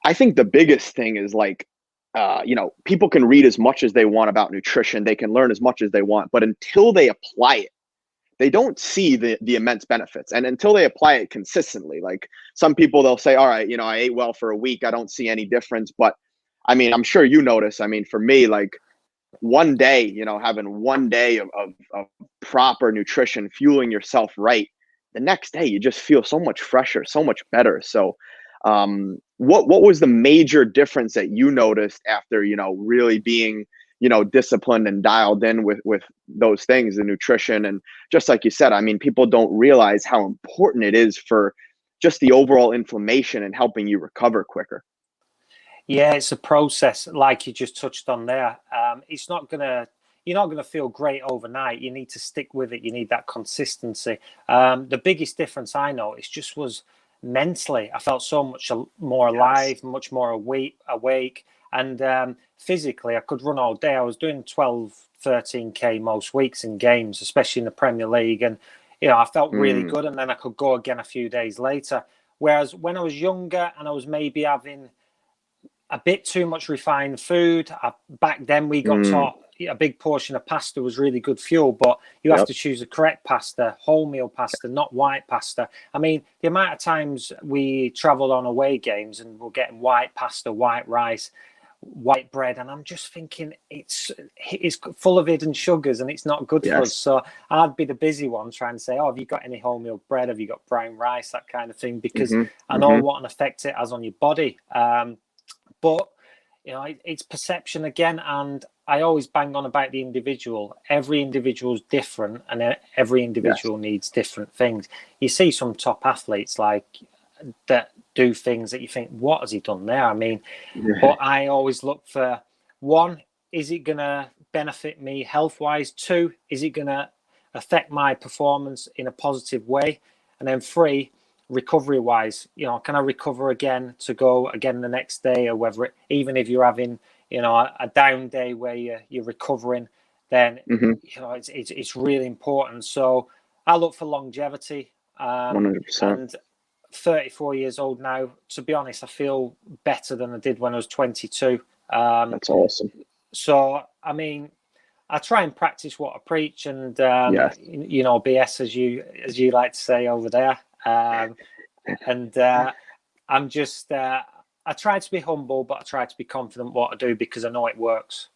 I think the biggest thing is like, people can read as much as they want about nutrition. They can learn as much as they want, but until they apply it, they don't see the immense benefits. And until they apply it consistently, like some people, they'll say, all right, I ate well for a week. I don't see any difference. But I mean, I'm sure you notice, I mean, for me, like one day, having one day of proper nutrition, fueling yourself right, the next day you just feel so much fresher, so much better. So what was the major difference that you noticed after, really being, disciplined and dialed in with those things, the nutrition? And just like you said, I mean, people don't realize how important it is for just the overall inflammation and helping you recover quicker. Yeah, it's a process, like you just touched on there. You're not gonna feel great overnight. You need to stick with it. You need that consistency. The biggest difference I noticed just was mentally. I felt so much more alive, Yes. much more awake, and physically, I could run all day. I was doing 12, 13K most weeks in games, especially in the Premier League, and I felt really Mm, good. And then I could go again a few days later. Whereas when I was younger and I was maybe having a bit too much refined food. Back then, we got mm, taught a big portion of pasta was really good fuel, but you have yep. to choose the correct pasta, wholemeal pasta, not white pasta. I mean, the amount of times we travelled on away games and we're getting white pasta, white rice, white bread, and I'm just thinking it's full of hidden sugars and it's not good for us. Yes. So I'd be the busy one trying to say, "Oh, have you got any wholemeal bread? Have you got brown rice?" That kind of thing, because Hmm. I know Hmm. what an effect it has on your body. But it's perception again, and I always bang on about the individual. Every individual is different, and every Yes. individual needs different things. You see some top athletes like that do things that you think, what has he done there? I mean, but I always look for, one, is it going to benefit me health wise? Two, is it going to affect my performance in a positive way? And then three, recovery wise, can I recover again to go again the next day, or whether even if you're having, a down day where you're recovering, then, Hmm. it's really important. So I look for longevity. 100%. And 34 years old now, to be honest, I feel better than I did when I was 22. That's awesome. So, I mean, I try and practice what I preach, and Yes. BS, as you like to say over there. And I'm just I try to be humble, but I try to be confident what I do because I know it works.